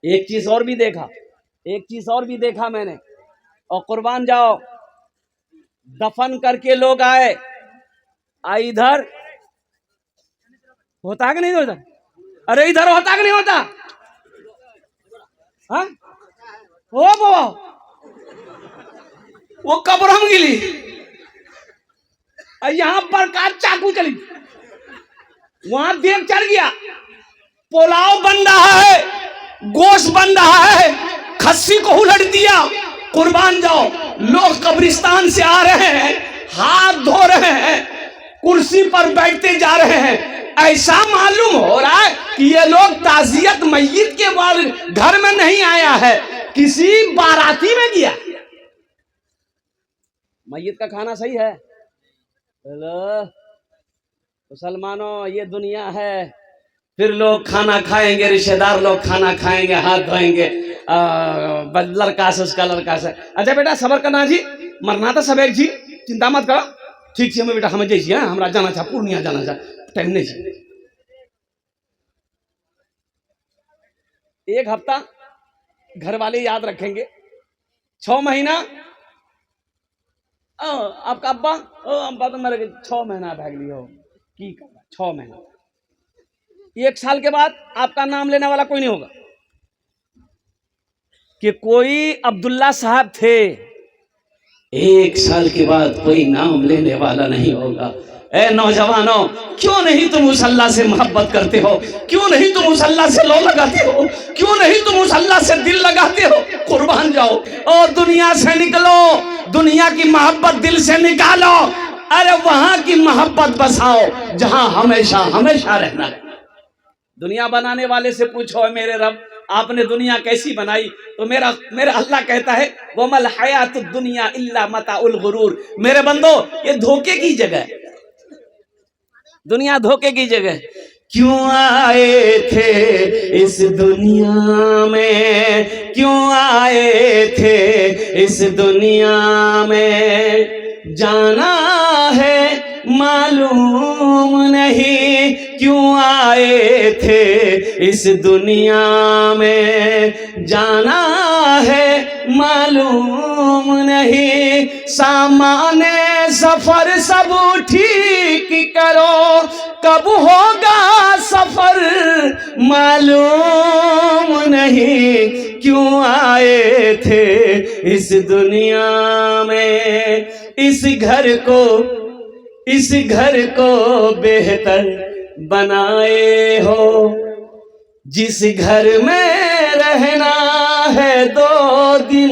एक चीज और भी देखा, एक चीज और भी देखा मैंने। और कुर्बान जाओ, दफन करके लोग आए, इधर होता कि नहीं होता? अरे इधर होता कि नहीं होता? हाँ हो वो कब्र गिली, यहां पर का चाकू चली, वहां देख चढ़ गया, पुलाव बन रहा है, गोश्त बन रहा है, खस्सी को उलट दिया। कुर्बान जाओ, लोग कब्रिस्तान से आ रहे हैं, हाथ धो रहे हैं, कुर्सी पर बैठते जा रहे हैं। ऐसा मालूम हो रहा है कि ये लोग ताजियत मैयत के बाद घर में नहीं आया है, किसी बाराती में गया। मैयत का खाना सही है? हेलो मुसलमानों, ये दुनिया है। फिर लोग खाना खाएंगे, रिश्तेदार लोग खाना खाएंगे, हाथ धोएंगे, लड़का से उसका लड़का से। अच्छा बेटा सबर करना जी, मरना था सब एक जी, चिंता मत करो, ठीक से हमें बेटा हमें जैसी है, हमरा जाना चाह, पूर्णिया जाना चाह, टाइम नहीं चाहिए। एक हफ्ता घर वाले याद रखेंगे, 6 महीना आपका अब्बा अब्बा तो मेरे 6 महीना भाग लियो की करना, 6 महीना। 1 साल के बाद आपका नाम लेने वाला कोई नहीं होगा कि कोई अब्दुल्ला साहब थे। 1 साल के बाद कोई नाम लेने वाला नहीं होगा। ए नौजवानों, क्यों नहीं तुम उस अल्लाह से मोहब्बत करते हो? क्यों नहीं तुम उस अल्लाह से लो लगाते हो? क्यों नहीं तुम उस अल्लाह से दिल लगाते हो? कुर्बान जाओ और दुनिया से निकलो, दुनिया की मोहब्बत दिल से निकालो। अरे वहां की मोहब्बत बसाओ जहां हमेशा हमेशा रहना है। दुनिया बनाने वाले से पूछो, मेरे रब आपने दुनिया कैसी बनाई? तो मेरा अल्लाह कहता है, वमल हयातुद दुनिया इल्ला मताउल गुरूर। मेरे बंदो, ये धोखे की जगह, दुनिया धोखे की जगह। क्यों आए थे इस दुनिया में, क्यों आए थे इस दुनिया में, जाना है मालूम नहीं, क्यों आए थे इस दुनिया में, जाना है मालूम नहीं। सामाने सफर सब ठीक करो, कब होगा सफर मालूम नहीं, क्यों आए थे इस दुनिया में। इस घर को बेहतर बनाए हो, जिस घर में रहना है 2 दिन,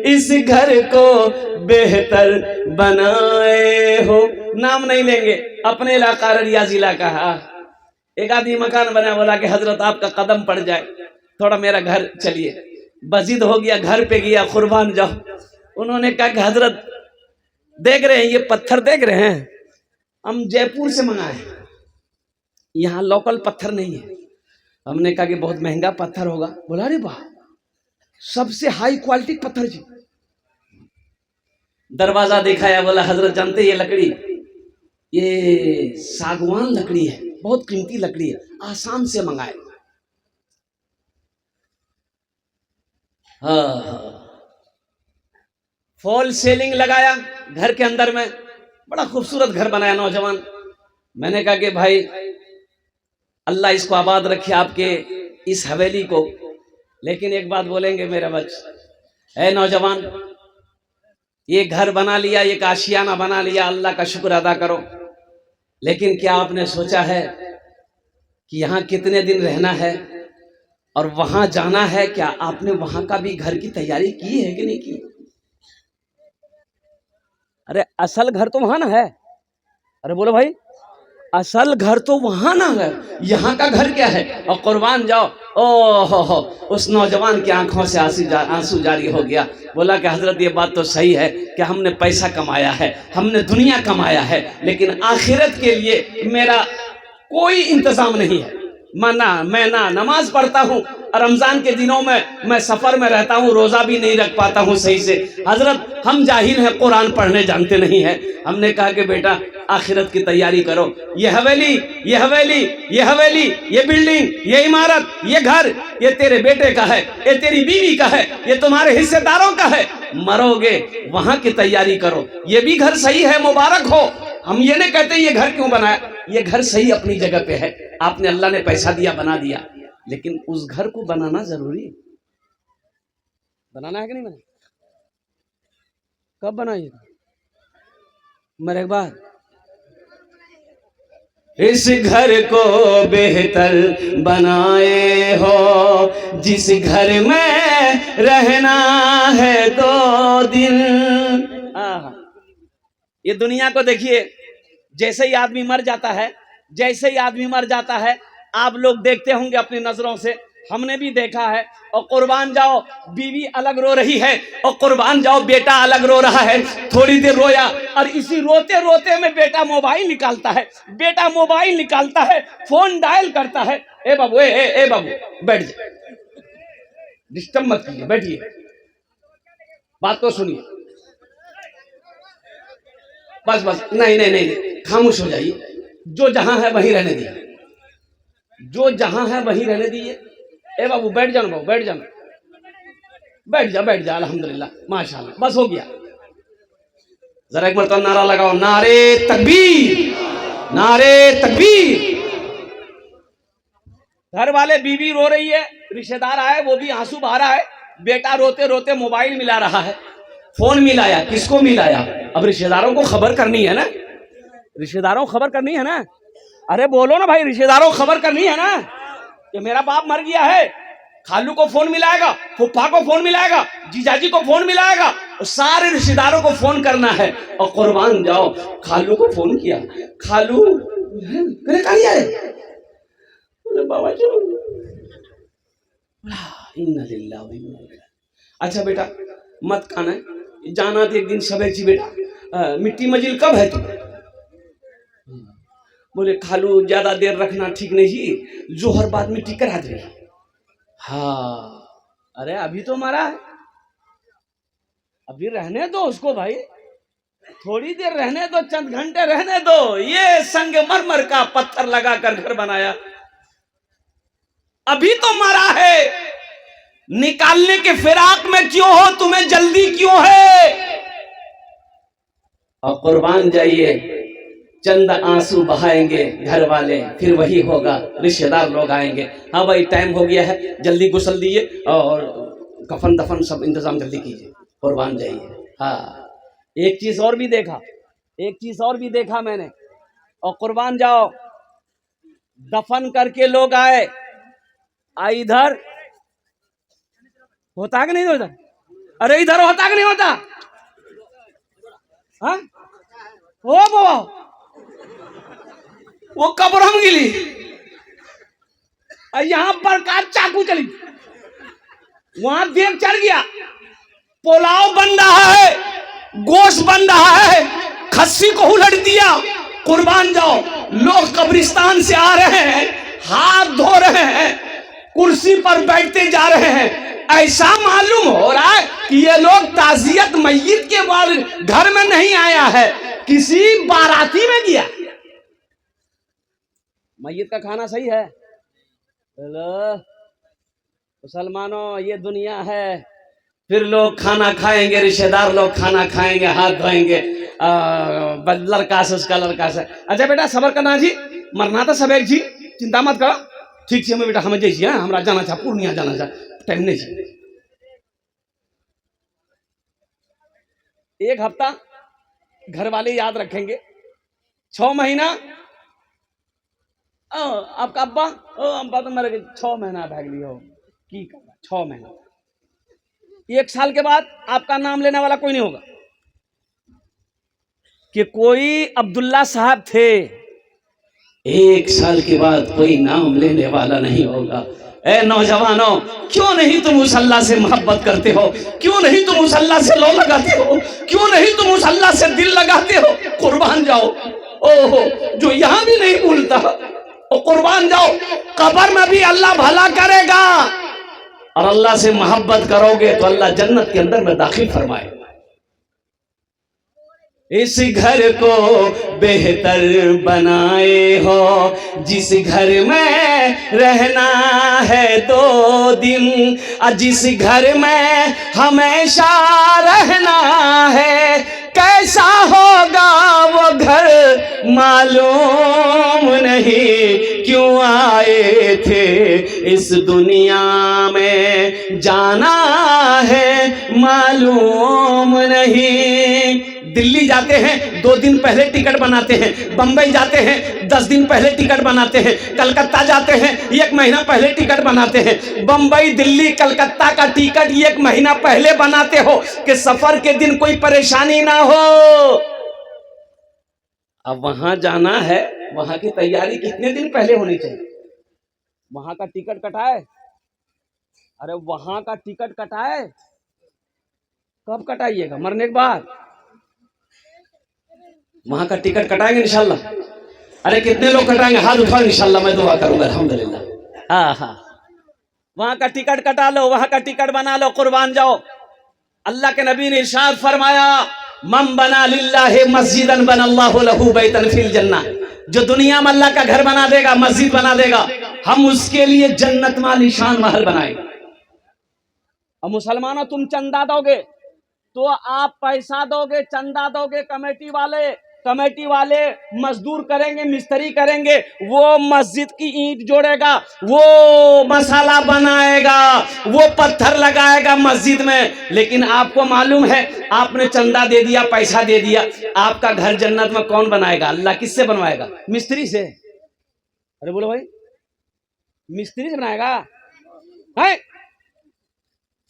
इस घर को बेहतर बनाए हो। नाम नहीं लेंगे, अपने इलाका ररिया जिला का। एक आदमी मकान बना, बोला कि हजरत आपका कदम पड़ जाए, थोड़ा मेरा घर चलिए। बजिद हो गया, घर पे गया, कुर्बान जाओ। उन्होंने कहा कि हजरत देख रहे हैं ये पत्थर देख रहे हैं, हम जयपुर से मंगाए, यहाँ लोकल पत्थर नहीं है। हमने कहा कि बहुत महंगा पत्थर होगा। बोला अरे वाह, सबसे हाई क्वालिटी पत्थर जी। दरवाजा दिखाया, बोला हजरत जानते ये लकड़ी, ये सागवान लकड़ी है, बहुत कीमती लकड़ी है, आसाम से मंगाए। हाँ, फॉल सेलिंग लगाया घर के अंदर में, बड़ा खूबसूरत घर बनाया नौजवान। मैंने कहा कि भाई अल्लाह इसको आबाद रखे, आपके इस हवेली को। लेकिन एक बात बोलेंगे मेरे बच्चे, ऐ नौजवान, ये घर बना लिया, ये आशियाना बना लिया, अल्लाह का शुक्र अदा करो। लेकिन क्या आपने सोचा है कि यहाँ कितने दिन रहना है और वहां जाना है? क्या आपने वहां का भी घर की तैयारी की है कि नहीं की? अरे असल घर तो वहां ना है। अरे बोलो भाई, असल घर तो वहां ना है, यहाँ का घर क्या है? और कुर्बान जाओ, हो उस नौजवान की आंखों से आंसू जारी हो गया। बोला कि हजरत ये बात तो सही है कि हमने पैसा कमाया है, हमने दुनिया कमाया है, लेकिन आखिरत के लिए मेरा कोई इंतजाम नहीं है। मैं ना नमाज पढ़ता हूँ, रमजान के दिनों में मैं सफर में रहता हूँ, रोजा भी नहीं रख पाता हूँ सही से। हजरत हम जाहिल हैं, कुरान पढ़ने जानते नहीं है। हमने कहा कि बेटा आखिरत की तैयारी करो, ये हवेली, ये हवेली, ये हवेली, ये बिल्डिंग, ये इमारत, ये घर, ये तेरे बेटे का है, ये तेरी बीवी का है, ये तुम्हारे हिस्सेदारों का है। मरोगे वहां की तैयारी करो। ये भी घर सही है, मुबारक हो। हम ये नहीं कहते ये घर क्यों बनाया, ये घर सही अपनी जगह पे है। आपने, अल्लाह ने पैसा दिया, बना दिया, लेकिन उस घर को बनाना जरूरी है। बनाना है कि नहीं बनाना? कब बनाइएगा? मरे बाद। इस घर को बेहतर बनाए हो, जिस घर में रहना है 2 दिन। ये दुनिया को देखिए, जैसे ही आदमी मर जाता है, जैसे ही आदमी मर जाता है, आप लोग देखते होंगे अपनी नजरों से, हमने भी देखा है। और कुर्बान जाओ बीवी अलग रो रही है, और कुर्बान जाओ बेटा अलग रो रहा है। थोड़ी देर रोया, और इसी रोते रोते में बेटा मोबाइल निकालता है, बेटा मोबाइल निकालता है, फोन डायल करता है। ए बाबू, ए बाबू बैठ जाए, डिस्टर्ब मत कीजिए, बैठिए, बात तो सुनिए। बस बस, नहीं, खामोश हो जाइए। जो जहां है वहीं रहने दीजिए, जो जहां है वहीं रहने दीजिए। ए बाबू बैठ जाना, बाबू बैठ जाना, बैठ जा, अल्हम्दुलिल्लाह, माशाल्लाह, बस हो गया। जरा एक मरतबा नारा लगाओ, नारे तकबीर, नारे तकबीर। घर वाले, बीवी रो रही है, रिश्तेदार आए, वो भी आंसू बहा रहा है, बेटा रोते रोते मोबाइल मिला रहा है। फोन मिलाया, किसको मिलाया? अब रिश्तेदारों को खबर करनी है ना, रिश्तेदारों को खबर करनी है ना। अरे बोलो ना भाई, रिश्तेदारों को खबर करनी है ना कि मेरा बाप मर गया है। खालू को फोन मिलाएगा, फुफ्फा को फोन मिलाएगा, जीजाजी को फोन मिलाएगा, और सारे रिश्तेदारों को फोन करना है। और कुर्बान जाओ, खालू को फोन किया, खालू बाबा चलो, अच्छा बेटा मत खाना, जाना तो एक दिन सवेची बेटा, मिट्टी मजिल कब है तुम? बोले खालू ज्यादा देर रखना ठीक नहीं, जोहर बाद मिट्टी करा दे। हाँ, अरे अभी तो मरा है, अभी रहने दो उसको भाई, थोड़ी देर रहने दो, चंद घंटे रहने दो। ये संगमरमर का पत्थर लगाकर घर बनाया, अभी तो मरा है, निकालने के फिराक में क्यों हो, तुम्हें जल्दी क्यों है? और कुर्बान जाइए, चंद आंसू बहाएंगे घर वाले, फिर वही होगा, रिश्तेदार लोग आएंगे। हाँ भाई टाइम हो गया है, जल्दी गुस्ल दिए और कफन दफन सब इंतजाम जल्दी कीजिए, कुर्बान जाइए। हाँ, एक चीज और भी देखा, एक चीज और भी देखा मैंने। और कुर्बान जाओ, दफन करके लोग आए, इधर होता कि नहीं होता? अरे इधर होता कि नहीं होता? हाँ ओ बाबा, वो कब्र हम गिली, यहां पर का चाकू चली, वहां देख चढ़ गया, पुलाव बन रहा है, गोश्त बन रहा है, खस्सी को उलट दिया। कुर्बान जाओ, लोग कब्रिस्तान से आ रहे हैं, हाथ धो रहे हैं, कुर्सी पर बैठते जा रहे हैं। ऐसा मालूम हो रहा है कि ये लोग ताजियत मैयत के बाद घर में नहीं आया है, किसी बाराती में गया। मैयत का खाना सही है? हेलो मुसलमानों, ये दुनिया है। फिर लोग खाना खाएंगे, रिश्तेदार लोग खाना खाएंगे, हाथ धोएंगे, लड़का से उसका लड़का से। अच्छा बेटा सबर करना जी, मरना तो सब एक जी, चिंता मत करो, ठीक है बेटा, हमें जैसी है, हमरा जाना चाह, पूर्णिया जाना चाह, टाइम नहीं जी। एक हफ्ता घर वाले याद रखेंगे, 6 महीना आपका अब्बा अब्बा तो मेरे 6 महीना भाग लियो की 6 महीना, 1 साल के बाद आपका नाम लेने वाला कोई नहीं होगा कि कोई अब्दुल्ला साहब थे। 1 साल के बाद कोई नाम लेने वाला नहीं होगा। ए नौजवानों, क्यों नहीं तुम उस अल्लाह से मोहब्बत करते हो? क्यों नहीं तुम उस अल्लाह से लो लगाते हो? क्यों नहीं तुम उस अल्लाह से दिल लगाते हो? कुर्बान जाओ, ओहो जो यहां भी नहीं भूलता, और कुर्बान जाओ, कब्र में भी अल्लाह भला करेगा। और अल्लाह से मोहब्बत करोगे तो अल्लाह जन्नत के अंदर में दाखिल फरमाए। इस घर को बेहतर बनाए हो, जिस घर में रहना है 2 दिन, जिस घर में हमेशा रहना है, कैसा होगा वो घर मालूम नहीं। क्यों आए थे इस दुनिया में, जाना है मालूम नहीं। दिल्ली जाते हैं 2 दिन पहले टिकट बनाते हैं, बंबई जाते हैं 10 दिन पहले टिकट बनाते हैं, कलकत्ता जाते हैं 1 महीना पहले टिकट बनाते हैं। बंबई, दिल्ली, कलकत्ता का टिकट 1 महीना पहले बनाते हो कि सफर के दिन कोई परेशानी ना हो। अब वहां जाना है, वहां की तैयारी कितने दिन पहले होनी चाहिए? वहां का टिकट कटाए, अरे वहां का टिकट कटाए, कब कटाइएगा? मरने के बाद। वहां का टिकट कटाएंगे इंशाल्लाह। अरे कितने लोग कटाएंगे? हाथ उठाओ, इंशाल्लाह मैं दुआ करूंगा। अल्हम्दुलिल्लाह। हाँ, वहां का टिकट कटा लो, वहां का टिकट बना लो, कुर्बान जाओ। अल्लाह के नबी ने इरशाद फरमाया, मन बना लिल्लाहि मस्जिदन बनल्लाहु लहू बैतन फिल जन्नह। जो दुनिया में अल्लाह का घर बना देगा, मस्जिद बना देगा, हम उसके लिए जन्नत में आलीशान महल बनाएंगे। और मुसलमानों, तुम चंदा दोगे तो आप पैसा दोगे, चंदा दोगे, कमेटी वाले मजदूर करेंगे, मिस्त्री करेंगे, वो मस्जिद की ईंट जोड़ेगा, वो मसाला बनाएगा, वो पत्थर लगाएगा मस्जिद में। लेकिन आपको मालूम है, आपने चंदा दे दिया, पैसा दे दिया, आपका घर जन्नत में कौन बनाएगा? अल्लाह। किससे बनवाएगा? मिस्त्री से। अरे बोलो भाई, मिस्त्री से बनाएगा? है?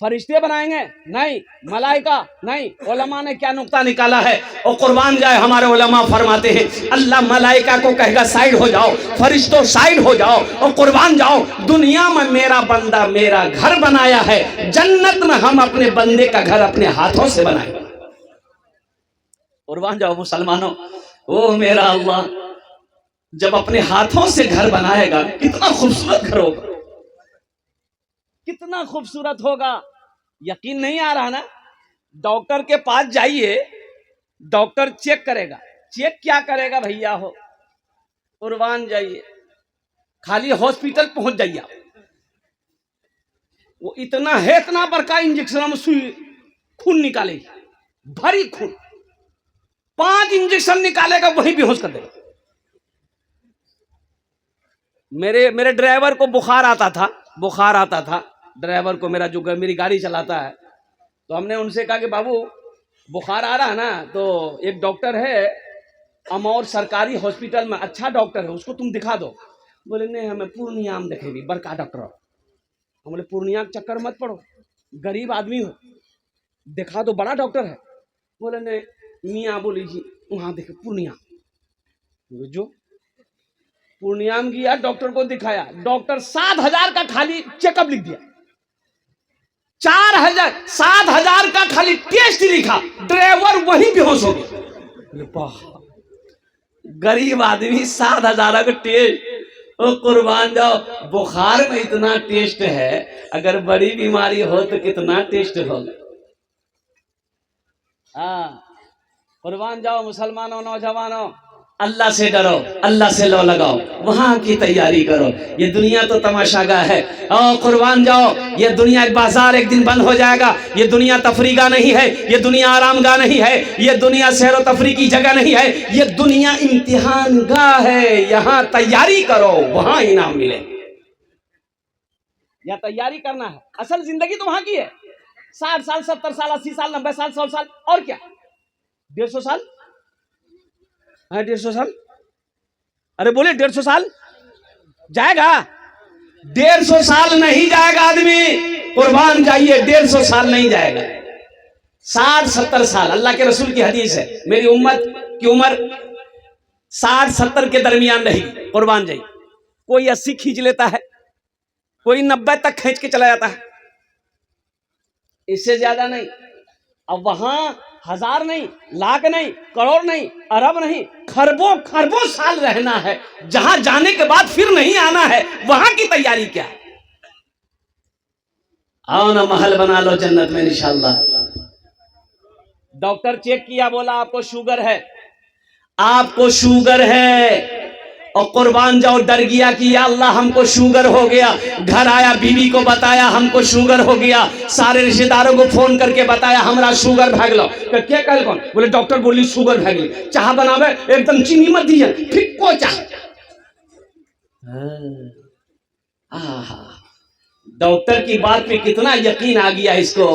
फरिश्ते बनाएंगे? नहीं। मलाइका? नहीं। उलमा ने क्या नुक्ता निकाला है, और कुर्बान जाए हमारे उलमा फरमाते हैं, अल्लाह मलाइका को कहेगा साइड हो जाओ, फरिश्तों साइड हो जाओ, और कुर्बान जाओ, दुनिया में मेरा बंदा मेरा घर बनाया है, जन्नत में हम अपने बंदे का घर अपने हाथों से बनाएंगे। कुर्बान जाओ मुसलमानों, ओ मेरा अल्लाह जब अपने हाथों से घर बनाएगा, कितना खूबसूरत घर होगा, कितना खूबसूरत होगा। यकीन नहीं आ रहा ना? डॉक्टर के पास जाइए, डॉक्टर चेक करेगा। चेक क्या करेगा भैया हो? कुर्बान जाइए, खाली हॉस्पिटल पहुंच जाइए, वो इतना है, इतना बड़का इंजेक्शन में सुई खून निकालेगी, भरी खून, 5 इंजेक्शन निकालेगा, वहीं बेहोश कर देगा। मेरे ड्राइवर को बुखार आता था, ड्राइवर को, मेरा जो मेरी गाड़ी चलाता है, तो हमने उनसे कहा कि बाबू बुखार आ रहा है ना, तो एक डॉक्टर है अमौर सरकारी हॉस्पिटल में, अच्छा डॉक्टर है, उसको तुम दिखा दो। बोले नहीं, हमें पूर्णिया में देखेगी, बड़का डॉक्टर। हम बोले पूर्णिया के चक्कर मत पड़ो, गरीब आदमी हो, दिखा दो, बड़ा डॉक्टर है। बोले नहीं मियाँ, बोली जी वहाँ देखे पूर्णिया। जो पूर्णिया में गया, डॉक्टर को दिखाया, डॉक्टर 7,000 का खाली चेकअप लिख दिया, 7,000 का खाली टेस्ट लिखा, ड्राइवर वहीं बेहोश हो गया। गरीब आदमी 7,000 का टेस्ट, ओ कुर्बान जाओ, बुखार में इतना टेस्ट है, अगर बड़ी बीमारी हो तो कितना टेस्ट होगा। हाँ, कुर्बान जाओ मुसलमानों, नौजवानों, अल्लाह से डरो, अल्लाह से लो लगाओ, वहां की तैयारी करो। ये दुनिया तो तमाशागाह है, और कुर्बान जाओ, ये दुनिया एक बाजार एक दिन बंद हो जाएगा। ये दुनिया तफरीगा नहीं है, ये दुनिया आरामगाह नहीं है, ये दुनिया सैर व तफरी की जगह नहीं है, ये दुनिया इम्तिहान गाह है। यहाँ तैयारी करो, वहां इनाम मिले। या तैयारी करना है, असल जिंदगी तो वहां की है। 60 साल, 70 साल, 80 साल, 90 साल, 100 साल, और क्या 150 साल, 150 साल, अरे बोले 150 साल जाएगा? 150 साल नहीं जाएगा आदमी, कुर्बान जाइए, 150 साल नहीं जाएगा, 60-70 साल। अल्लाह के रसूल की हदीस है, मेरी उम्मत की उम्र 60-70 के दरमियान रहेगी, कुर्बान जाइए। कोई 80 खींच लेता है, कोई 90 तक खींच के चला जाता है, इससे ज्यादा नहीं। अब वहां 1000 नहीं, लाख नहीं, करोड़ नहीं, अरब नहीं, खरबों खरबों साल रहना है, जहां जाने के बाद फिर नहीं आना है। वहां की तैयारी क्या है? आओ ना महल बना लो जन्नत में इंशाल्लाह। डॉक्टर चेक किया, बोला आपको शुगर है, आपको शुगर है, और कुर्बान जाओ डर गया कि या अल्लाह हमको शुगर हो गया। घर आया, बीवी को बताया हमको शुगर हो गया, सारे रिश्तेदारों को फोन करके बताया हमरा शुगर भाग लो। क्या कल कौन बोले डॉक्टर बोली शुगर भागी, चाह बनावे एकदम चीनी मत दीजिए, ठीक को चाह। डॉक्टर की बात पे कितना यकीन आ गया इसको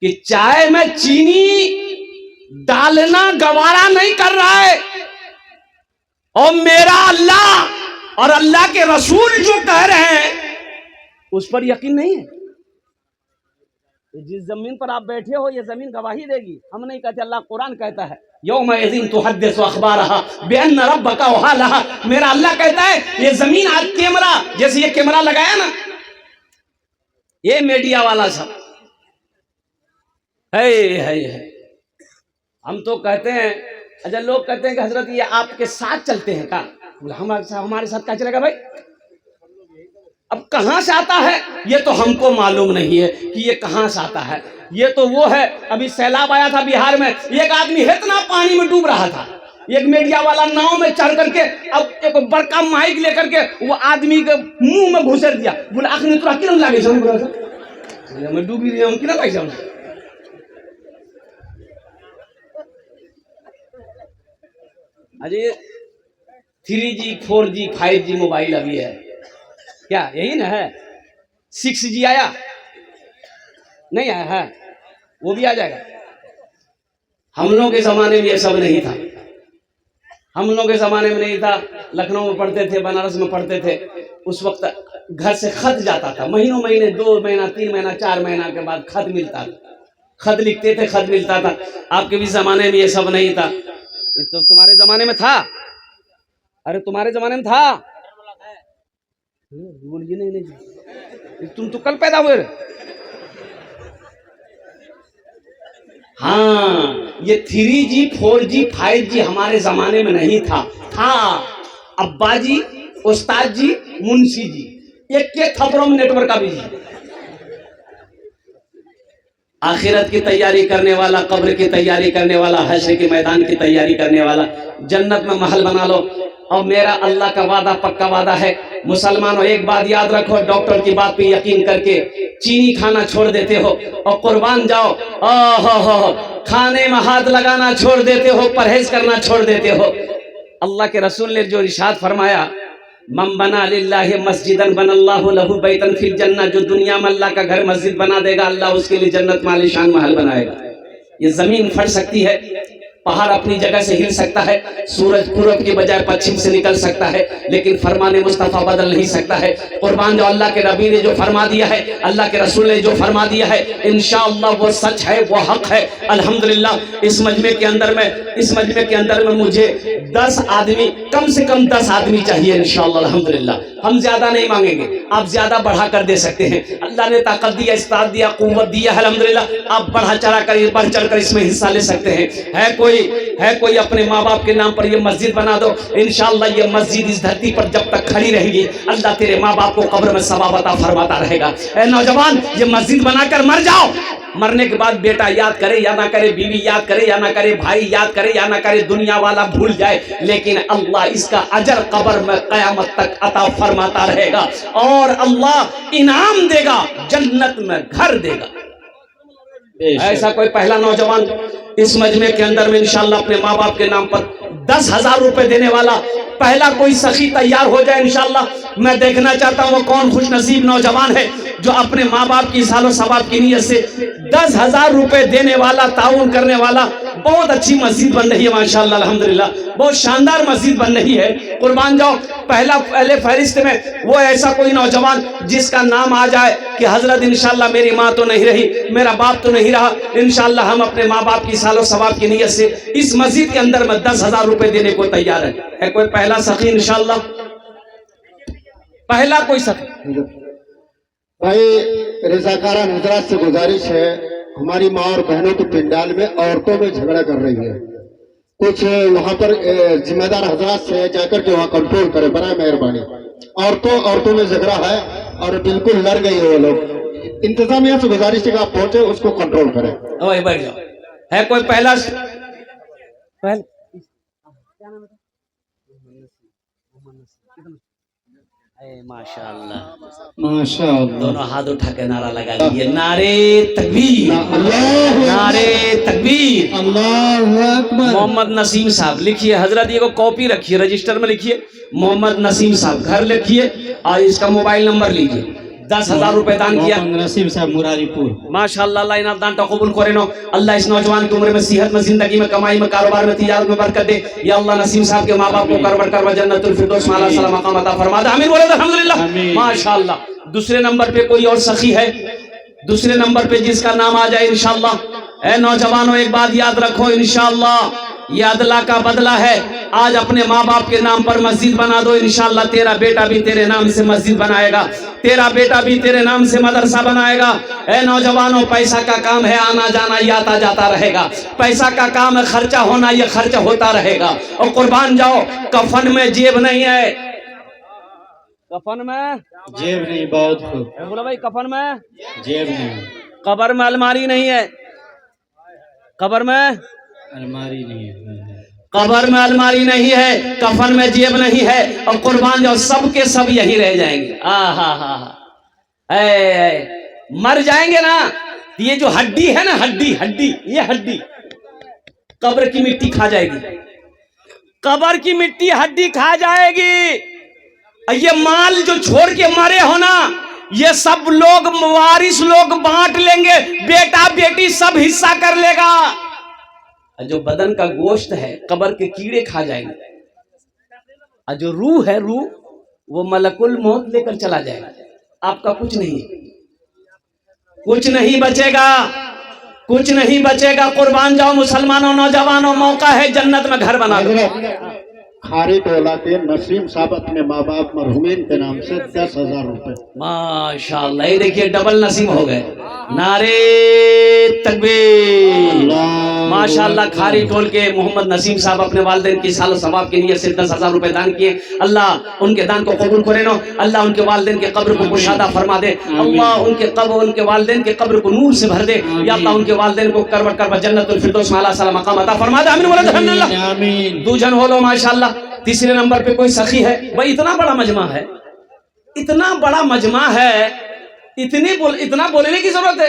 कि चाय में चीनी डालना गवारा नहीं कर रहा है, और मेरा अल्लाह और अल्लाह के रसूल जो कह रहे हैं उस पर यकीन नहीं है। जिस जमीन पर आप बैठे हो ये जमीन गवाही देगी। हम नहीं कहते, अल्लाह कुरान कहता है यौमइज़िन तुहद्दिसु अख़बारहा बिअन्न रब्बका वहालहा। मेरा अल्लाह कहता है ये जमीन आज कैमरा, जैसे ये कैमरा लगाया ना, ये मीडिया वाला सब है। हम तो कहते हैं, अच्छा लोग कहते हैं कि हजरत ये आपके साथ चलते हैं का? हमारे साथ क्या चलेगा भाई? अब कहां से आता है ये तो हमको मालूम नहीं है कि ये कहां से आता है। ये तो वो है, अभी सैलाब आया था बिहार में, एक आदमी इतना पानी में डूब रहा था, एक मीडिया वाला नाव में चढ़ करके अब एक बड़का माइक लेकर के वो आदमी के मुंह में घुसेर दिया। बोले आखिर तोरा किरण लागे मैं डूबी रही हूँ, किरण लागे। Ajay 3G 4G 5G mobile अभी है क्या? यही ना है। 6G आया नहीं आया है, वो भी आ जाएगा। हम लोगों के जमाने में ये सब नहीं था, हम लोगों के जमाने में नहीं था। लखनऊ में पढ़ते थे, बनारस में पढ़ते थे, उस वक्त घर से खत जाता था, महीनों महीने 2 महीना 3 महीना 4 महीना के बाद खत मिलता था, खत लिखते थे, खत मिलता था। आपके भी जमाने में ये सब नहीं था, तो तुम्हारे जमाने में था? अरे तुम्हारे जमाने में था? बोलिए नहीं, तुम तो कल पैदा हुए। हाँ, ये 3G 4G 5G हमारे जमाने में नहीं था। अब्बा जी, उस्ताद जी, मुंशी जी, एक के थप्पड़ों में नेटवर्क का बिजी। आखिरत की तैयारी करने वाला, कब्र की तैयारी करने वाला, हश्र के मैदान की तैयारी करने वाला, जन्नत में महल बना लो। और मेरा अल्लाह का वादा पक्का वादा है। मुसलमानों एक बात याद रखो, डॉक्टर की बात पे यकीन करके चीनी खाना छोड़ देते हो और कुर्बान जाओ, खाने में हाथ लगाना छोड़ देते हो, परहेज करना छोड़ देते हो। अल्लाह के रसूल ने जो इरशाद फरमाया, मम बना लिल्लाहि मस्जिदन बनल्लाहु लहु बैतन फिल जन्नह, जो दुनिया में अल्लाह का घर मस्जिद बना देगा, अल्लाह उसके लिए जन्नत में आलीशान महल बनाएगा। ये जमीन फट सकती है, पहाड़ अपनी जगह से हिल सकता है, सूरज पूरब के बजाय पश्चिम से निकल सकता है, लेकिन फरमाने मुस्तफ़ा बदल नहीं सकता है। कुर्बान जो अल्लाह के नबी ने जो फरमा दिया है, अल्लाह के रसूल ने जो फरमा दिया है, इंशाअल्लाह वो सच है, वो हक है। अल्हम्दुलिल्लाह इस मजमे के अंदर में मुझे 10 आदमी, कम से कम 10 आदमी चाहिए इंशाअल्लाह। अल्हम्दुलिल्लाह हम ज्यादा नहीं मांगेंगे, आप ज्यादा बढ़ा कर दे सकते हैं। अल्लाह ने ताकत दिया, इस्तात दिया, कुव्वत दिया, अल्हम्दुलिल्लाह आप बढ़ा चढ़ा कर, बढ़ चढ़ कर इसमें हिस्सा ले सकते हैं। है कोई अपने माँ बाप के नाम पर ये मस्जिद बना दो, इंशाअल्लाह ये मस्जिद इस धरती पर जब तक खड़ी रहेगी, अल्लाह तेरे माँ बाप को कब्र में सवाब अता फरमाता रहेगा। ए नौजवान, ये मस्जिद बनाकर मर जाओ, मरने के बाद बेटा याद करे या ना करे, बीवी याद करे या ना करे, भाई याद करे या ना करे, दुनिया वाला भूल जाए, लेकिन अल्लाह इसका अजर कब्र में कयामत तक अता फरमाता रहेगा, और अल्लाह इनाम देगा, जन्नत में घर देगा। ऐसा कोई पहला नौजवान इस मजमे के अंदर में इंशाअल्लाह अपने माँ बाप के नाम पर 10,000 रुपए देने वाला पहला कोई सखी तैयार हो जाए इंशाअल्लाह। मैं देखना चाहता हूँ वो कौन खुश नसीब नौजवान है जो अपने माँ बाप की सालो सवाब की नीयत से 10,000 रुपए देने वाला, ताउन करने वाला। बहुत अच्छी मस्जिद बन रही है माशाअल्लाह, अल्हम्दुलिल्लाह बहुत शानदार मस्जिद बन रही है। कुर्बान जाओ, पहले फहरिस्त में वो ऐसा कोई नौजवान जिसका नाम आ जाए कि हजरत इंशाअल्लाह मेरी माँ तो नहीं रही, मेरा बाप तो नहीं रहा, इंशाअल्लाह हम अपने माँ बाप की सालो सवाब की नीयत से इस मस्जिद के अंदर में 10,000 रुपए देने को तैयार है कोई पहला सखी इंशाअल्लाह? पहला कोई सखी भाई, रज़ाकारान हज़रात से गुजारिश है, हमारी माँ और बहनों के पिंडाल में औरतों में झगड़ा कर रही है, कुछ वहाँ पर जिम्मेदार हज़रात से जाकर के वहाँ कंट्रोल करें, बराए मेहरबानी। औरतों में झगड़ा है और बिल्कुल लड़ गई है वो लोग। इंतजामिया से गुजारिश है कि आप पहुंचे, उसको कंट्रोल करें। वही बैठ जाओ। है कोई पहला माशाअल्लाह माशाअल्लाह। दोनों हाथ उठा के नारा लगा दिए, नारे तकबीर, नारे तकबीर, अल्लाहु अकबर। मोहम्मद नसीम साहब लिखिए, हजरत ये को कॉपी रखिए, रजिस्टर में लिखिए मोहम्मद नसीम साहब, घर लिखिए और इसका मोबाइल नंबर लीजिए। 10,000 रुपए दान किया नसीम साहब मुरारीपुर। माशाअल्लाह, अल्लाह इनाम दान तो कबूल करे नो। अल्लाह इस नौजवान की उम्र में, सेहत में, जिंदगी में, कमाई में, कारोबार में, तिजारत में बरकत दे। या अल्लाह नसीम साहब के माँ बाप को करवर करवा जन्नतुल फिरदौस में आला सला मकाम अता फरमा दे। आमीन बोले अल्हम्दुलिल्लाह माशाअल्लाह। दूसरे नंबर पे कोई और सखी है, दूसरे नंबर पे जिसका नाम आ जाए इंशाअल्लाह। ए नौजवानों, एक बात याद रखो, इंशाअल्लाह ये अदला का बदला है। आज अपने माँ बाप के नाम पर मस्जिद बना दो, इंशाअल्लाह तेरा बेटा भी तेरे नाम से मस्जिद बनाएगा, तेरा बेटा भी तेरे नाम से मदरसा बनाएगा। ए नौजवानों, पैसा का काम है आना जाना, ये आता जाता रहेगा। पैसा का काम है खर्चा होना, ये खर्चा होता रहेगा। और कुर्बान जाओ, कफन में जेब नहीं है, कफन में जेब नहीं, बहुत बोला भाई, कफन में जेब नहीं, कब्र में अलमारी नहीं है, कब्र में अलमारी नहीं है, कब्र में अलमारी नहीं है, कफन में जेब नहीं है। और कुर्बान जाओ, सब के सब यही रह जाएंगे। मर जाएंगे ना, ये जो हड्डी है ना, हड्डी हड्डी, ये हड्डी कब्र की मिट्टी खा जाएगी, कब्र की मिट्टी हड्डी खा जाएगी। ये माल जो छोड़ के मरे हो ना, ये सब लोग वारिस लोग बांट लेंगे, बेटा बेटी सब हिस्सा कर लेगा। जो बदन का गोश्त है कब्र के कीड़े खा जाएंगे, और जो रूह है, रूह वो मलकुल मौत लेकर चला जाएगा। आपका कुछ नहीं, कुछ नहीं बचेगा, कुछ नहीं बचेगा। कुर्बान जाओ मुसलमानों, नौजवानों, मौका है जन्नत में घर बना दो। खारी टोला के नसीम साहब अपने माँ बाप मरहुमीन के नाम से 10,000 रुपए। माशाअल्लाह, ये देखिए डबल नसीब हो गए। नारे तकबीर, माशाअल्लाह। खारी टोल के मोहम्मद नसीम साहब अपने वालिदैन की साल सवाब के लिए सिर्फ 10,000 रुपए दान किए। अल्लाह उनके दान को कबूल करे नो। अल्लाह उनके वालिदैन के कब्र को कुशादा फरमा दे। अल्लाह उनके कब्र, उनके वालिदैन के कब्र को नूर से भर दे। या अल्लाह उनके वालिदैन को करवट करवा जन्नतुल फिरदौस में आला सला मकाम अता फरमा दे। आमीन बोले अल्हम्दुलिल्लाह। आमीन। दूजन हो लो माशाअल्लाह। तीसरे नंबर पे कोई सखी है। भाई इतना बड़ा मजमा है, इतना बड़ा मजमा है, इतना बोलने की जरूरत है।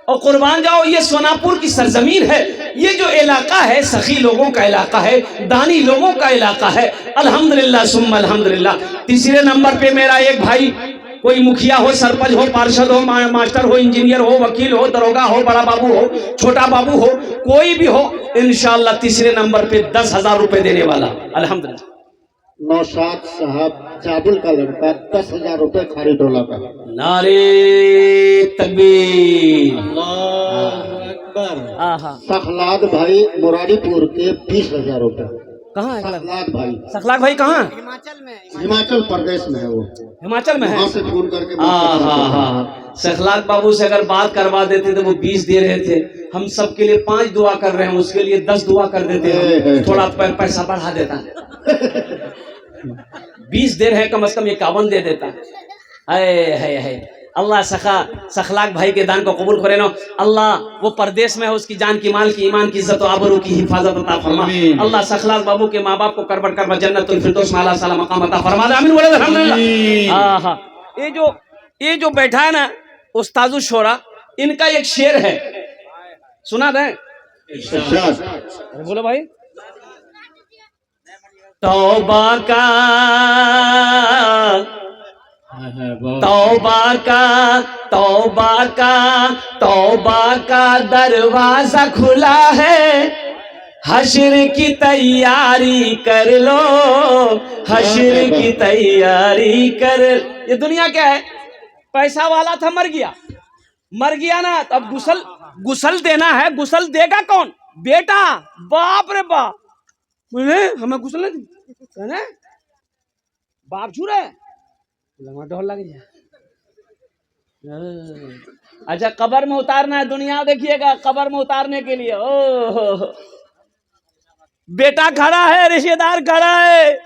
और कुर्बान जाओ, ये सोनापुर की सरजमीन है, ये जो इलाका है सखी लोगों का इलाका है, दानी लोगों का इलाका है। अल्हम्दुलिल्लाह सुम्मा अल्हम्दुलिल्लाह। तीसरे नंबर पे मेरा एक भाई, कोई मुखिया हो, सरपंच हो, पार्षद हो, मास्टर हो, इंजीनियर हो, वकील हो, दरोगा हो, बड़ा बाबू हो, छोटा बाबू हो, कोई भी हो, इंशाअल्लाह तीसरे नंबर पे 10,000 रुपए देने वाला। अल्हम्दुलिल्लाह। नौशाद साहब जाबुल का लड़का 10,000 रुपए खारी टोला का। नारे तकबीर, अल्लाहु अकबर। सखलाद भाई मुरारीपुर के 20,000 रुपए। कहाँ है सखलाद भाई? सखलाक भाई कहाँ? हिमाचल प्रदेश में है वो, हिमाचल में है। वहाँ से फोन करके हाँ। सखलाक बाबू से अगर बात करवा देते तो वो 20 दे रहे थे, हम सबके लिए 5 दुआ कर रहे हैं, उसके लिए 10 दुआ कर देते हैं, थोड़ा पैसा बढ़ा देता। 20 दे रहे हैं, कम से कम 51 दे देता। है अल्लाह सखलाक भाई के दान को कबूल करे नो। अल्लाह वो परदेश में है, उसकी जान की, माल की, ईमान की, इज्जत और आबरू की हिफाजत अता फरमा। अल्लाह सखलाक बाबू के माँ बाप को करबट करबा जन्नतुल फिरदौस में आला सला मकाम अता फरमा दे। आमीन बोले अल्हम्दुलिल्लाह। ये जो बैठा है ना उस्तादु शोरा, इनका एक शेर है, सुना दें? बोलो भाई। तौबा का तौबा का दरवाजा खुला है, हश्र की तैयारी कर लो, हश्र की तैयारी कर। ये दुनिया क्या है? पैसा वाला था, मर गया ना, तो अब गुसल देना है। गुसल देगा कौन? बेटा। बाप रे बाप, हमें गुसल नहीं, बाप छू रहे ढोल लग जाए। अच्छा, कब्र में उतारना है, दुनिया देखिएगा कब्र में उतारने के लिए। ओ बेटा खड़ा है, रिश्तेदार खड़ा है,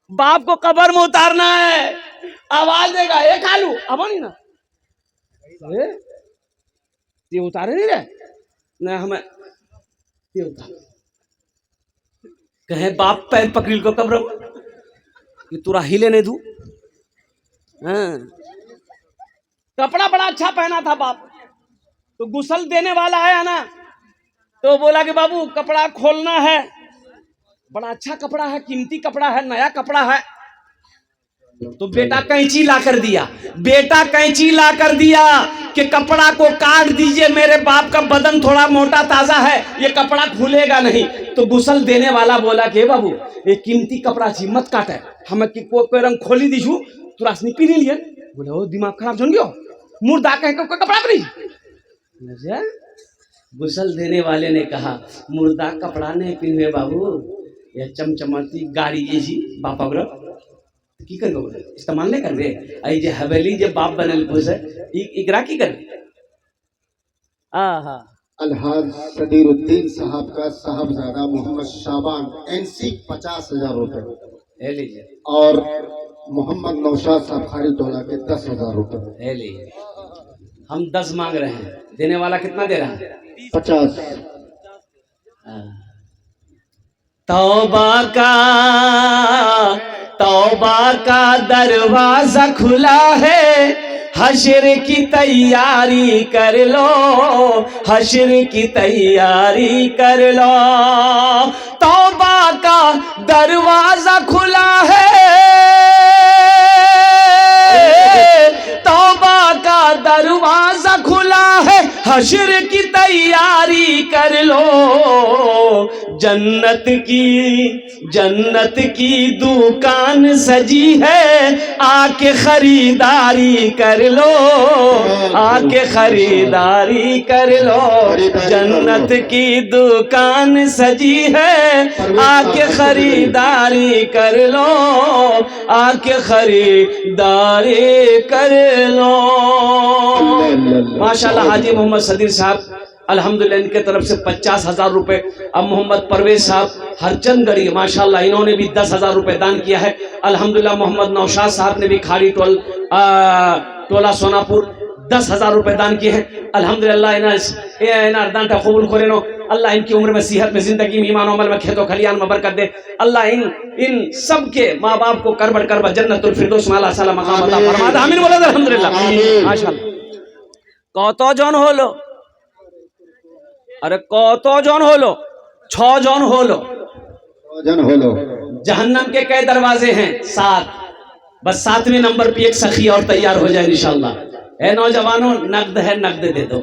बाप को कब्र में उतारना है, आवाज देगा, ए खालू अब नहीं ना, ये उतारे नहीं रहे ना हमें ये उतार कहे बाप पैर पकड़ को कब्र कि तुरा हिले नहीं दू। हाँ कपड़ा बड़ा अच्छा पहना था बाप, तो गुसल देने वाला आया ना तो बोला कि बाबू कपड़ा खोलना है, बड़ा अच्छा कपड़ा है, कीमती कपड़ा है, नया कपड़ा है। तो बेटा कैंची ला कर दिया, बेटा कैंची ला कर दिया कि कपड़ा को काट दीजिए, मेरे बाप का बदन थोड़ा मोटा ताजा है, ये कपड़ा खुलेगा नहीं। तो गुसल देने वाला बोला कि बाबू ये कीमती कपड़ा छी मत काटे, हमें कोई रंग खोली दीजू तुरा पी नहीं लिए। बोले ओ दिमाग खराब जन गयो, मुर्दा कह के कपड़ा नहीं। गुसल देने वाले ने कहा मुर्दा कपड़ा नहीं पीने बाबू, ये चमचमाती गाड़ी जैसी बापा ग्रह की कर इस्तेमाल नहीं कर रहे। आई जे हवेली जे बाप बनल पुसे इकरा की कर अलहाज सदीरुद्दीन साहब का साहबजादा मोहम्मद शाबान NC 50,000 रुपए लीजिए, और मोहम्मद नौशाद साहब खारी टोला के 10,000 रुपए लीजिए। हम 10 मांग रहे हैं, देने वाला कितना दे रहा है? 50। तौबा का दरवाजा खुला है, हश्र की तैयारी कर लो, हश्र की तैयारी कर लो। तौबा का दरवाजा खुला है, तौबा का दरवाजा खुला है, हश्र की तैयारी कर लो। जन्नत की दुकान सजी है, आके खरीदारी कर लो, आके खरीदारी कर लो। जन्नत की दुकान सजी है, आके खरीदारी कर लो, आके खरीदारी कर लो। माशाल्लाह हाजी मोहम्मद सदीर साहब अल्हम्दुलिल्लाह इनके तरफ से 50,000 रुपए। अब मोहम्मद परवेज साहब हरचंदगढ़ी माशाल्लाह इन्होंने भी 10,000 रुपए दान किया है। अल्हम्दुलिल्लाह मोहम्मद नौशाद साहब ने भी खाड़ी टोला सोनापुर 10,000 रुपए दान किए हैं। अल्हम्दुलिल्लाह इन्हें दानटा कबूल करे नो। अल्लाह इनकी उम्र में, सेहत में, जिंदगी में, ईमान अमल में, खेतों खलियान में बरकत दे। अल्लाह इन सब के माँ बाप को करब जन्नतुल फिरदौस में अल्लाह ताला मकाम अता फरमा दे। आमीन बोलो अल्हम्दुलिल्लाह माशाल्लाह। कत जन हलो? अरे कत जन हलो? 6 जन हलो। जहन्नम के कई दरवाजे हैं? 7। बस 7वें नंबर पे एक सखी और तैयार हो जाए इंशाल्लाह। ए नौजवानों, नगद है नगद दे दो,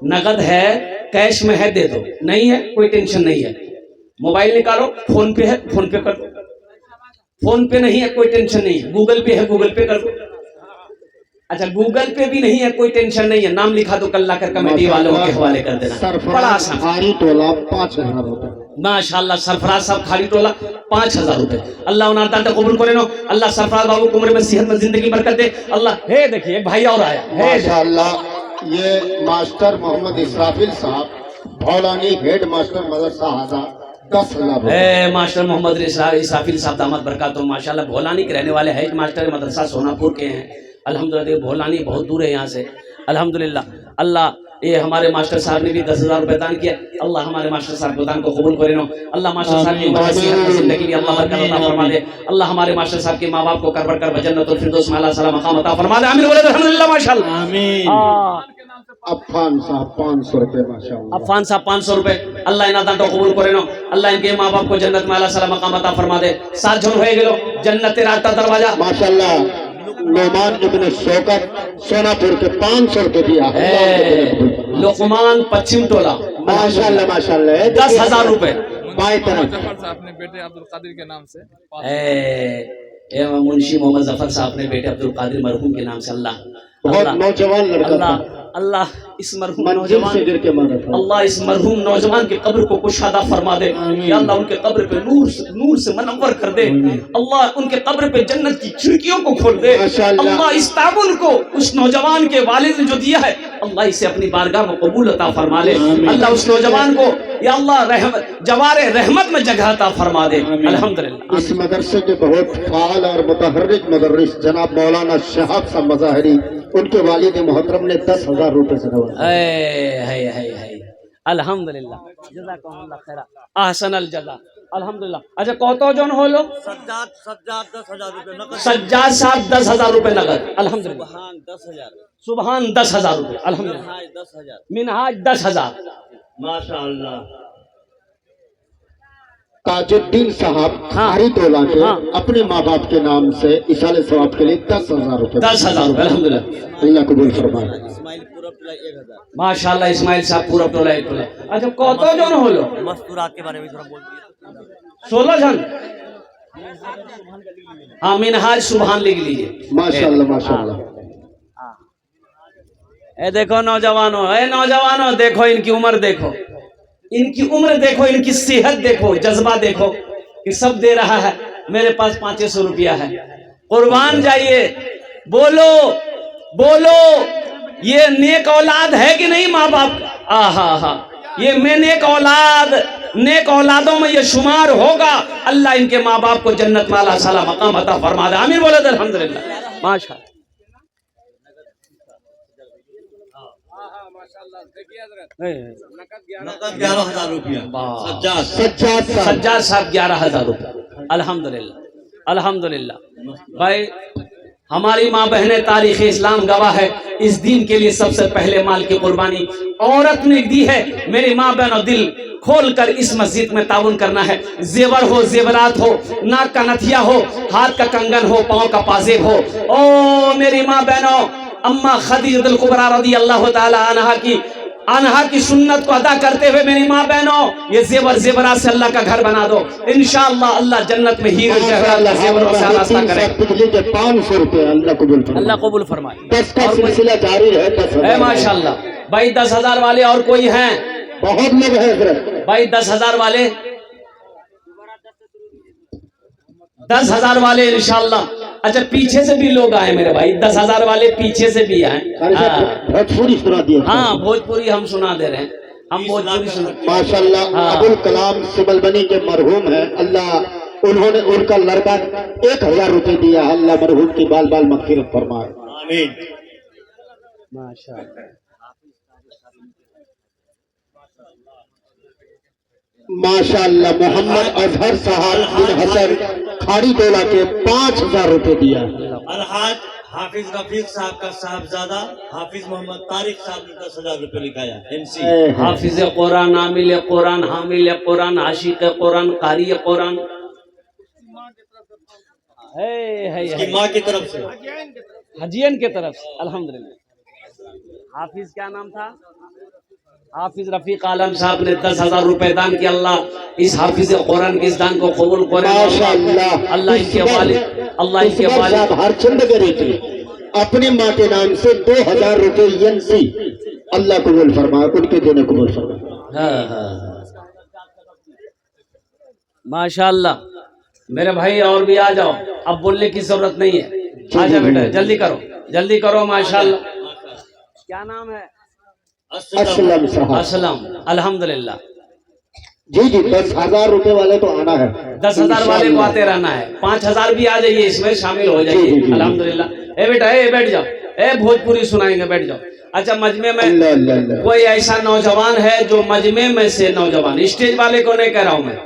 नगद है कैश में है दे दो, नहीं है कोई टेंशन नहीं है। मोबाइल निकालो, फोन पे है फोन पे कर दो, फोन पे नहीं है कोई टेंशन नहीं है, गूगल पे है गूगल पे कर दो। अच्छा गूगल पे भी नहीं है कोई टेंशन नहीं है, नाम लिखा दो, कल लाकर कमेटी वालों के हवाले कर देना। बड़ा आसान। खारी टोला 5,000 रुपए माशाल्लाह। सरफराज साहब खाड़ी टोला 5,000 रुपए। अल्लाह उन्हें दान कबूल करे नो। अल्लाह सरफराज बाबू को उम्र में, सेहत में, जिंदगी बरकत दे। अल्लाह हे देखिए एक भाई और आया माशाल्लाह। ये मास्टर मोहम्मद इसराफिल साहब भौलानी हेड मास्टर मदरसा हाजा 10,000। मास्टर मोहम्मद इसराफिल साहब दामद बरकत हो। माशाल्लाह भोलानी के रहने वाले हेड मास्टर मदरसा सोनापुर के हैं। अल्हम्दुलिल्लाह भोलानी बहुत दूर है यहाँ से। अल्हम्दुलिल्लाह अल्लाह ये हमारे मास्टर साहब ने भी 10,000 रुपए दान किया। अल्लाह हमारे मास्टर साहब को दान को कबूल करे नो। अल्लाह मास्टर साहब की जिंदगी में अल्लाह बरकत अता फरमा दे। अल्लाह हमारे मास्टर साहब के माँ बाप को कर जन्नतुल फिरदौस में अल्लाह ताला मकाम अता फरमा दे। आमीन बोले अल्हम्दुलिल्लाह माशाल्लाह आमीन। अफान साहब 500 रुपए माशाल्लाह। अफान साहब 500 रुपए। अल्लाह इना दान को कबूल करे नो। अल्लाह इनके माँ बाप को जन्नत में अल्लाह ताला मकाम अता फरमा दे। 7 जन हो गेलो जन्नत रास्ता दरवाजा माशाल्लाह। लोमान इब्न शौकत सोनापुर के 500 रुपए दिया। लोकमान पश्चिम टोला माशाल्लाह माशाल्लाह 10,000 रुपए। बाएं तरफ अपने बेटे अब्दुल कादिर के नाम से मुंशी मोहम्मद जफर साहब ने बेटे अब्दुल कादिर मरहूम के नाम से। अल्लाह बहुत नौजवान लड़का था। अल्लाह इस मरहूम मंजिल से गिर के मरा था। अल्लाह इस मरहूम नौजवान के कब्र को कुशादा फरमा दे। या अल्लाह उनके कब्र पे नूर से मनव्वर कर दे। अल्लाह उनके कब्र पे जन्नत की खिड़कियों को खोल दे। अल्लाह इस ताबुन को उस नौजवान के वालिद ने जो दिया है, अल्लाह इसे अपनी बारगाह में कबूल अता फरमा ले। अल्लाह उस नौजवान को या अल्लाह रहमत जवारे रहमत में जगह अता फरमा दे। अल्हम्दुलिल्लाह। इस मदरसे के बहुत फाल और मुतहर्रिक मुदर्रिस जनाब मौलाना शहाब साहब मज़ाहिरी, उनके वालिद मोहतरम ने 10,000 रुपए से नवाजा। है अल्हम्दुलिल्लाह, जज़ाकुमुल्लाह खैरा, अहसनल जज़ा, अल्हम्दुलिल्लाह। अच्छा कौतो जोन हो लो? सज्जाद 10,000 रुपए नकद। सज्जाद साहब 10,000 रुपए नगद, अल्हम्दुलिल्लाह। सुबहान 10,000। सुबहान 10,000 रुपए, अल्हम्दुलिल्लाह। मिनहाज 10,000। मिनहाज 10,000, माशाअल्लाह। ताजुद्दीन साहब हाँ। खारी टोला के हाँ। अपने माँ बाप के नाम से इसाले सवाब के लिए 10,000 रुपए। 10,000 रुपए, अल्हम्दुलिल्लाह। अल्लाह कबूल फरमाए। इस्माइल पूरा टोला 1,000। माशाअल्लाह, इस्माइल साहब पूरा टोला एक टोला। अच्छा कौतो जोन हो लो? मस्तूरात के बारे में थोड़ा बोल दीजिए। 16 जन। हाँ, मिनहाज सुबहान लिख लीजिए। माशाअल्लाह माशाअल्लाह। ए देखो नौजवानों, देखो इनकी उम्र देखो, इनकी उम्र देखो, इनकी सेहत देखो, जज्बा देखो कि सब दे रहा है। मेरे पास 500 रुपया है, कुर्बान जाइए। बोलो बोलो, ये नेक औलाद है कि नहीं माँ बाप का? आहा, ये मैं नेक औलादों में ये शुमार होगा। अल्लाह इनके माँ बाप को जन्नत में अल्लाह साला मकाम अता फरमा दे। आमीन बोले तो अल्हम्दुलिल्लाह। माशाअल्लाह। नकद 11,000 रुपया। सज्जाद साहब 11,000 रुपये, अल्हम्दुलिल्लाह अल्हम्दुलिल्लाह। भाई हमारी माँ बहनें, तारीख इस्लाम गवाह है, इस दीन के लिए सबसे पहले माल की कुर्बानी औरत ने दी है। मेरी माँ बहनों, दिल खोल कर इस मस्जिद में ताउन करना है। जेवर हो, जेवरात हो, नाक का नथिया हो, हाथ का कंगन हो, पाँव का पाजेब हो। ओ मेरी माँ बहनों, अम्मा खदीजतुल कुबरा रज़ी अल्लाह ताला अनहा की सुन्नत को अदा करते हुए मेरी माँ बहनों, ये जेवरात से अल्लाह का घर बना दो। इंशाअल्लाह अल्लाह जन्नत में हीरे जवाहरात जेवरों से आरास्ता करेगा। 500 रुपए अल्लाह कबूल फरमाए। 10 का सिलसिला जारी है। 10,000 माशाअल्लाह। भाई 10,000 वाले और कोई हैं? बहुत लोग हैं हजरत। भाई 10,000 वाले, 10,000 वाले इंशाअल्लाह। अच्छा पीछे से भी लोग आए मेरे भाई, 10,000 वाले पीछे से भी आए। भोजपुरी सुना दिया। हाँ भोजपुरी हम सुना दे रहे हैं, हम भोजपुरी सुना। माशाअल्लाह। हाँ। अबुल कलाम सिबलबनी के मरहूम है, अल्लाह उन्होंने उनका लड़का 1,000 रुपए दिया। अल्लाह मरहूम की बाल बाल मग़फ़िरत फरमाए। आमीन। माशाअल्लाह। माशाअल्लाह। मोहम्मद अजहर साहब बिन हसन खाड़ी टोला के 5,000 रुपए दिया। अलहाज हाफिज रफीक साहब का साहबजादा हाफिज मोहम्मद तारिक साहब ने 10,000 रुपए लिखाया। MC हाफिज कुरान, आमिल कुरान, हामिल कुरान, आशिक कुरान, कारी कुरान। इसकी माँ की तरफ से, हजियन की तरफ से, अल्हम्दुलिल्लाह। हाफिज क्या नाम था? हाफिज रफीक आलम साहब ने 10,000 रुपए दान किया। अल्लाह इस हाफिज कुरान के इस दान को कबूल करे। माशाअल्लाह। अल्लाह इनके वालिद हरचंद गरी थी अपनी माँ के नाम से 2,000 रुपए NC। अल्लाह कबूल फरमाए, उनके देने कबूल फरमाए। माशाअल्लाह। मेरे भाई और भी आ जाओ, अब बोलने की जरूरत नहीं है। आजा बेटा, जल्दी करो। माशाअल्लाह। क्या नाम है? असलम साहब। असलम, अल्हम्दुलिल्लाह। जी 10,000 रुपए वाले तो आना है। 10,000 वाले को आते रहना है। 5,000 भी आ जाइए, इसमें शामिल हो जाइए। अल्हम्दुलिल्लाह। ए बेटा, ए बैठ जाओ, ए भोजपुरी सुनाएंगे, बैठ जाओ। अच्छा मजमे में कोई ऐसा नौजवान है जो मजमे में से नौजवान, स्टेज वाले को नहीं कह रहा हूँ मैं,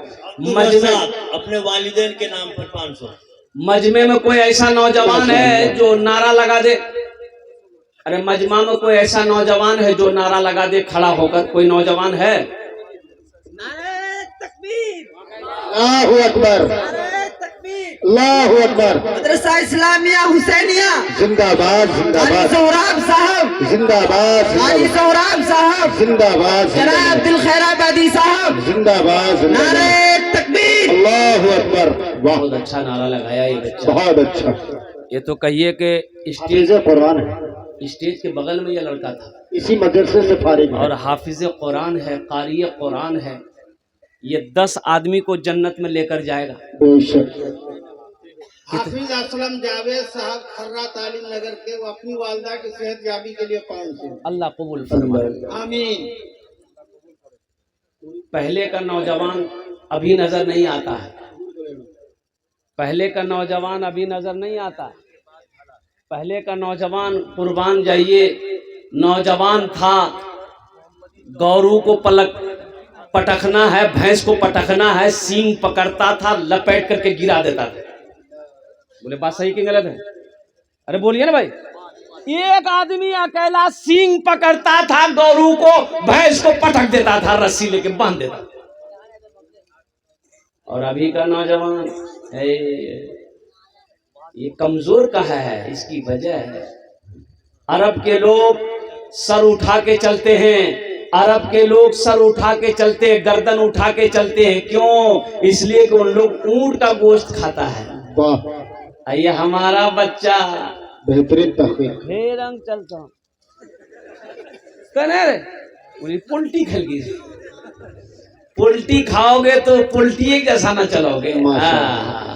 मजमे अपने वालिदैन के नाम पर 500। मजमे में कोई ऐसा नौजवान है जो नारा लगा दे। अरे मजमा में कोई ऐसा नौजवान है जो नारा लगा दे खड़ा होकर? कोई नौजवान है? अल्लाहु अकबर, अल्लाहु अकबर। मदरसा इस्लामिया हुसैनिया जिंदाबाद जिंदाबाद। सोहराब साहब जिंदाबाद हाजी सोहराब साहब जिंदाबाद। जनाब दिल खैराबादी साहब जिंदाबाद नारे तकबीर। अल्लाहु अकबर। वाह, बहुत अच्छा नारा लगाया ये बच्चा। बहुत अच्छा। ये तो कहिए कि हाफिज कुरान है, स्टेज के बगल में ये लड़का था इसी मदरसे से फारिग है। और हाफिज कुरान है, कारी कुरान है। ये 10 आदमी को जन्नत में लेकर जाएगा। बेशक। हाफिज असलम जावेद साहब खर्रा तालीम नगर के, वो अपनी वालदा की सेहत याबी के लिए 500। अल्लाह कबूल फरमाए। आमीन। पहले का नौजवान अभी नजर नहीं आता है। पहले का नौजवान अभी नजर नहीं आता। पहले का नौजवान कुर्बान जाइए, नौजवान था, गौरू को पटखना है, भैंस को पटखना है, सींग पकड़ता था, लपेट करके गिरा देता था। बोले बात सही कि गलत है? अरे बोलिए ना भाई। एक आदमी अकेला सींग पकड़ता था, गौरू को, भैंस को पटक देता था, रस्सी लेके बांध देता था। और अभी का नौजवान ये कमजोर कहा है, इसकी वजह है अरब के लोग सर उठा के चलते हैं। अरब के लोग सर उठा के चलते हैं, गर्दन उठा के चलते हैं। क्यों? इसलिए कि उन लोग ऊंट का गोश्त खाता है। वाह, ये हमारा बच्चा बेहतरीन तहकीक। हे रंग चलता पुल्टी खेल गई। पुल्टी खाओगे तो पुल्टी जैसा ना चलोगे। माशाअल्लाह।